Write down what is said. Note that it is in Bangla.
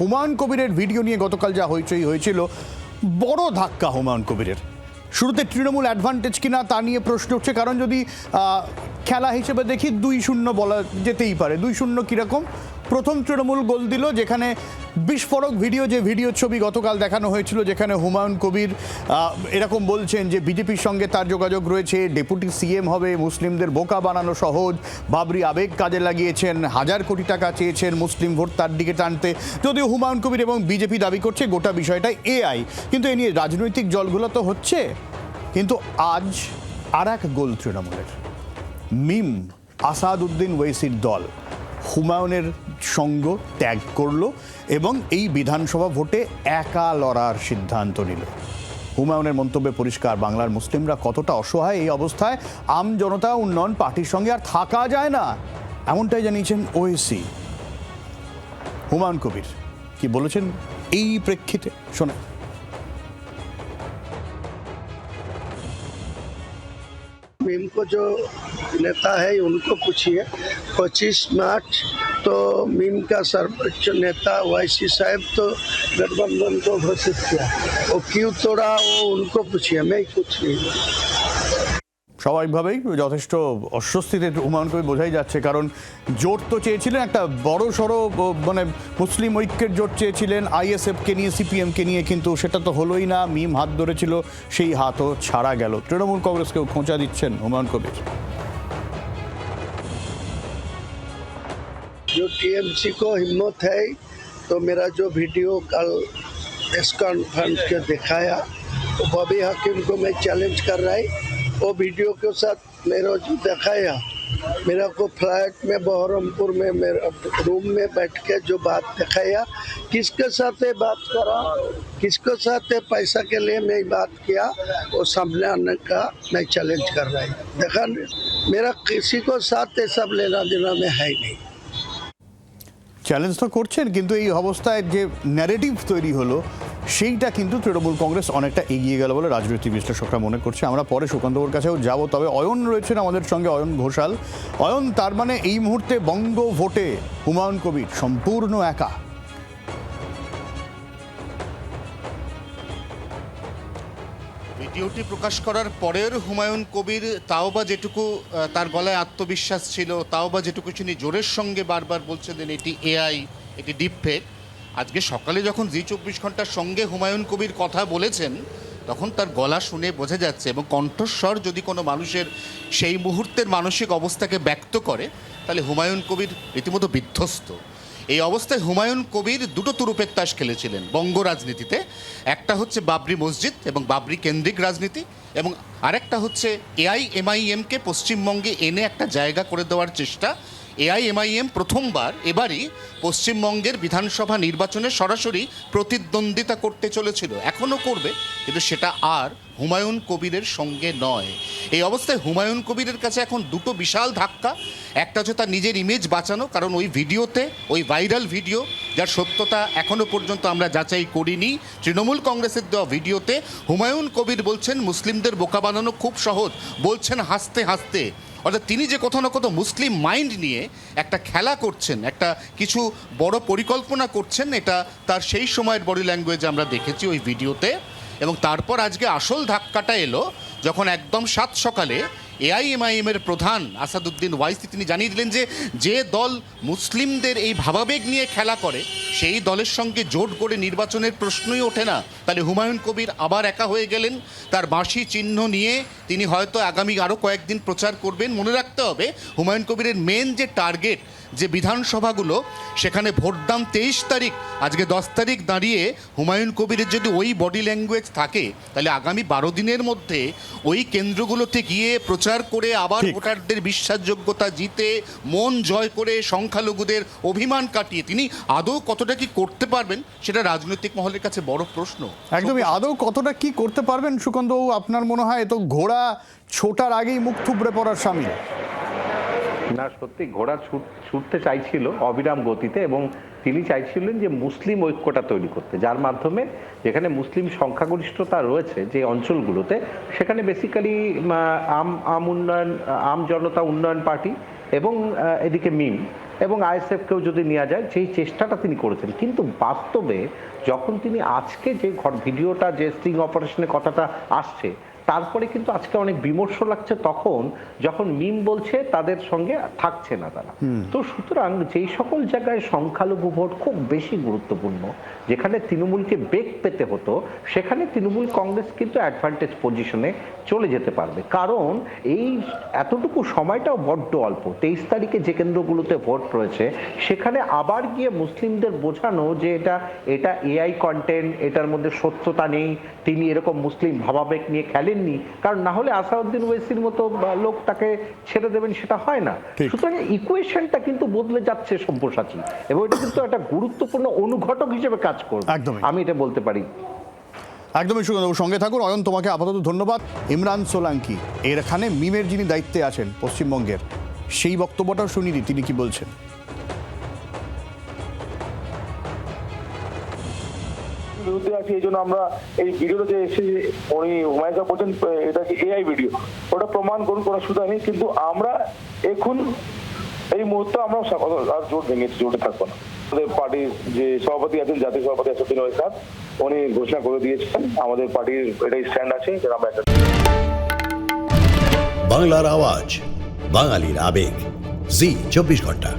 হুমায়ুন কবিরের ভিডিও নিয়ে গতকাল যা হইচই হয়েছিল, বড় ধাক্কা হুমায়ুন কবিরের। শুরুতে তৃণমূল অ্যাডভান্টেজ কিনা তা নিয়ে প্রশ্ন উঠছে, কারণ যদি খেলা হিসেবে দেখি 2-0 বলা যেতেই পারে। 2-0 কীরকম? প্রথম তৃণমূল গোল দিল, যেখানে বিস্ফোরক ভিডিও, যে ভিডিওর ছবি গতকাল দেখানো হয়েছিল, যেখানে হুমায়ুন কবির এরকম বলছেন যে বিজেপির সঙ্গে তার যোগাযোগ রয়েছে, ডেপুটি সিএম হবে, মুসলিমদের বোকা বানানো সহজ, বাবরি আবেগ কাজে লাগিয়েছেন, 1000 কোটি টাকা চেয়েছেন মুসলিম ভোট তার দিকে টানতে। যদিও হুমায়ুন কবির এবং বিজেপি দাবি করছে গোটা বিষয়টা এআই, কিন্তু এ নিয়ে রাজনৈতিক জলগুলো তো হচ্ছে। কিন্তু আজ আর এক গোল তৃণমূলের। মিম আসাদউদ্দিন ওয়েসির দল হুমায়ুনের সঙ্গ ত্যাগ করল এবং এই বিধানসভা ভোটে একা লড়ার সিদ্ধান্ত নিল। হুমায়ুনের মন্তব্যে পরিষ্কার, বাংলার মুসলিমরা কতটা অসহায়। এই অবস্থায় আম জনতা উন্নয়ন পার্টির সঙ্গে আর থাকা যায় না, এমনটাই জানিয়েছেন ওয়েসি। হুমায়ুন কবির কি বলেছেন এই প্রেক্ষিতে শোনা। मीम को जो नेता है उनको पूछिए। 25 मार्च तो मीम का सर्वोच्च नेता वाईसी साहब तो गठबंधन को घोषित किया, वो क्यों तोड़ा वो उनको पूछिए, मैं कुछ नहीं। স্বাভাবিকভাবেই যথেষ্ট অস্বস্তিতে হুমায়ুন কবির বোঝাই যাচ্ছে, কারণ জোট তো চেয়েছিলেন, একটা বড় সড়ো মানে মুসলিম ঐক্যের জোট চেয়েছিলেন আইএসএফকে নিয়ে, সিপিএমকে নিয়ে, কিন্তু সেটা তো হলোই না। মিম হাত ধরেছিল, সেই হাতও ছাড়া গেল। তৃণমূল কংগ্রেসকেও খোঁচা দিচ্ছেন হুমায়ুন কবির। जो टीएमसी को हिम्मत है तो मेरा जो वीडियो कल प्रेस कॉन्फ्रेंस के दिखाया, वो बॉबी हकीम को मैं चैलेंज कर रहा है। वो वीडियो के साथ मेरा जो दिखाया, मेरा को फ्लैट में बहरमपुर में मेरा रूम में बैठ के जो बात दिखाया, किसके साथ बात करा, किसके साथ पैसा के लिए मैं बात किया, वो सामने आने का मैं चैलेंज कर रहा है। देखा, मेरा किसी को साथ सब लेना देना में है नहीं। চ্যালেঞ্জ তো করছেন, কিন্তু এই অবস্থায় যে ন্যারেটিভ তৈরি হলো, সেইটা কিন্তু তৃণমূল কংগ্রেস অনেকটা এগিয়ে গেল বলে রাজনৈতিক বিশ্লেষকরা মনে করছে। আমরা পরে সুকান্তবাবুর কাছেও যাব, তবে অয়ন রয়েছেন আমাদের সঙ্গে, অয়ন ঘোষাল। অয়ন, তার মানে এই মুহূর্তে বঙ্গ ভোটে হুমায়ুন কবির সম্পূর্ণ একা। ভিডিওটি প্রকাশ করার পরের হুমায়ুন কবির তাও বা যেটুকু তার গলায় আত্মবিশ্বাস ছিল, তাও বা যেটুকু তিনি জোরের সঙ্গে বারবার বলছিলেন এটি এআই, এটি ডিপফেক, আজকে সকালে যখন জি24 ঘন্টার সঙ্গে হুমায়ুন কবির কথা বলেছেন, তখন তার গলা শুনে বোঝা যাচ্ছে, এবং কণ্ঠস্বর যদি কোনো মানুষের সেই মুহূর্তের মানসিক অবস্থাকে ব্যক্ত করে, তাহলে হুমায়ুন কবির রীতিমতো বিধ্বস্ত। এই অবস্থায় হুমায়ুন কবির দুটো তুরুপের তাস খেলেছিলেন বঙ্গ রাজনীতিতে। একটা হচ্ছে বাবরি মসজিদ এবং বাবরি কেন্দ্রিক রাজনীতি, এবং আরেকটা হচ্ছে এআইএমআইএমকে পশ্চিমবঙ্গে এনে একটা জায়গা করে দেওয়ার চেষ্টা। এআইএমআইএম প্রথমবার এবারই পশ্চিমবঙ্গের বিধানসভা নির্বাচনে সরাসরি প্রতিদ্বন্দ্বিতা করতে চলেছিল, এখনও করবে, কিন্তু সেটা আর হুমায়ুন কবিরের সঙ্গে নয়। এই অবস্থায় হুমায়ুন কবিরের কাছে এখন দুটো বিশাল ধাক্কা। একটা হচ্ছে তার নিজের ইমেজ বাঁচানো, কারণ ওই ভিডিওতে, ওই ভাইরাল ভিডিও যার সত্যতা এখনও পর্যন্ত আমরা যাচাই করিনি, তৃণমূল কংগ্রেসের দেওয়া ভিডিওতে হুমায়ুন কবির বলছেন মুসলিমদের বোকা বানানো খুব সহজ, বলছেন হাসতে হাসতে। অর্থাৎ তিনি যে কোথাও না কোথাও মুসলিম মাইন্ড নিয়ে একটা খেলা করছেন, একটা কিছু বড় পরিকল্পনা করছেন, এটা তার সেই সময়ের বডি ল্যাঙ্গুয়েজ আমরা দেখেছি ওই ভিডিওতে। এবং তারপর আজকে আসল ধাক্কাটা এলো যখন একদম সাত সকালে এআইএমআইএমের প্রধান আসাদউদ্দিন ওয়াইসি তিনি জানিয়ে দিলেন যে দল মুসলিমদের এই ভাবাবেগ নিয়ে খেলা করে, সেই দলের সঙ্গে জোট করে নির্বাচনের প্রশ্নই ওঠে না। তাহলে হুমায়ুন কবির আবার একা হয়ে গেলেন। তার বাঁশি চিহ্ন নিয়ে তিনি হয়তো আগামী আরও কয়েকদিন প্রচার করবেন। মনে রাখতে হবে, হুমায়ুন কবিরের মেন যে টার্গেট, যে বিধানসভাগুলো, সেখানে ভোটদান 23 তারিখ, আজকে 10 তারিখ দাঁড়িয়ে হুমায়ুন কবিরের যদি ওই বডি ল্যাঙ্গুয়েজ থাকে, তাহলে আগামী 12 দিনের মধ্যে ওই কেন্দ্রগুলোতে গিয়ে প্রচার করে আবার ভোটারদের বিশ্বাসযোগ্যতা জিতে, মন জয় করে, সংখ্যালঘুদের অভিমান কাটিয়ে তিনি আদৌ কতটা কি করতে পারবেন, সেটা রাজনৈতিক মহলের কাছে বড় প্রশ্ন। একদমই, আদৌ কতটা কি করতে পারবেন সুকান্তবাবু? আপনার মনে হয় তো ঘোড়া ছোটার আগেই মুখ থুবড়ে পড়ার সামিল? না, সত্যি ঘোড়া ছুটতে চাইছিল অবিরাম গতিতে, এবং তিনি চাইছিলেন যে মুসলিম ঐক্যটা তৈরি করতে, যার মাধ্যমে যেখানে মুসলিম সংখ্যাগরিষ্ঠতা রয়েছে যে অঞ্চলগুলোতে, সেখানে বেসিক্যালি আম জনতা উন্নয়ন পার্টি এবং এদিকে মিম এবং আইএসএফকেও যদি নেওয়া যায় সেই চেষ্টাটা তিনি করেছেন। কিন্তু বাস্তবে যখন তিনি আজকে যে ভিডিওটা যে স্টিং অপারেশনের কথাটা আসছে, তারপরে কিন্তু আজকে অনেক বিমর্ষ লাগছে তখন যখন মিম বলছে তাদের সঙ্গে থাকছে না তারা। তো সুতরাং যেই সকল জায়গায় সংখ্যালঘু ভোট খুব বেশি গুরুত্বপূর্ণ, যেখানে তৃণমূলকে বেগ পেতে হতো, সেখানে তৃণমূল কংগ্রেস কিন্তু অ্যাডভান্টেজ পজিশনে চলে যেতে পারবে। কারণ এই এতটুকু সময়টাও বড্ড অল্প। 23 তারিখে যে কেন্দ্রগুলোতে ভোট রয়েছে সেখানে আবার গিয়ে মুসলিমদের বোঝানো যে এটা এআই কন্টেন্ট, এটার মধ্যে সত্যতা নেই, তিনি এরকম মুসলিম ভাবাবেগ নিয়ে খেলেননি, কারণ না হলে আসাউদ্দিন ওয়েসির মতো লোক তাকে ছেড়ে দেবেন, সেটা হয় না। সুতরাং ইকুয়েশনটা কিন্তু বদলে যাচ্ছে সব্যসাচী, এবং এটা কিন্তু একটা গুরুত্বপূর্ণ অনুঘটক হিসেবে কাজ করবে, আমি এটা বলতে পারি। একদমই সুগন্ধবাবু, সঙ্গে থাকুন। অয়ন, তোমাকে আপাতত ধন্যবাদ। ইমরান সোলাঙ্কি এখানে মিমের যিনি দায়িত্বে আছেন পশ্চিমবঙ্গের, সেই বক্তব্যটাও শুনিনি, তিনি কি বলছেন। বিরুদ্ধে আছি, এই জন্য আমরা এই ভিডিওটা যে এসে উনি হুমায়ুন বলছেন এটা কি এআই ভিডিও, ওটা প্রমাণ করুন, কোনো সুবিধা নেই। কিন্তু আমরা এখন এই মুহূর্তে আমরা আর জোট ভেঙেছি, জোটে থাকবো না। আমাদের পার্টির যে সভাপতি আছেন, জাতীয় সভাপতি আসাদুদ্দিন ওয়াইসি সাহেব, উনি ঘোষণা করে দিয়েছেন আমাদের পার্টির এটাই স্ট্যান্ড আছে যে আমরা একটা। বাংলার আওয়াজ, বাঙালির আবেগ, জি 24 ঘন্টা।